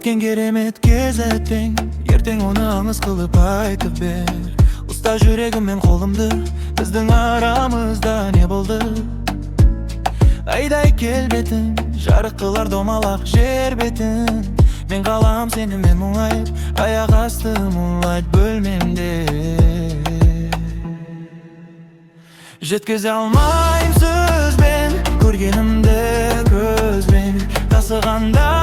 Өткен керемет кез әттең, ертең оны аңыз қылып айтып бер. Ұста жүрегім мен қолымды, біздің арамызда не болды? Айдай келбетің, жарық қылар домалақ жер бетін. Мен қалам сенімен мұңайып, аяқ асты мұңлайт бөлмемде. Жеткізе алмайым сөзбен, көргенімді көзбен. Тасығанда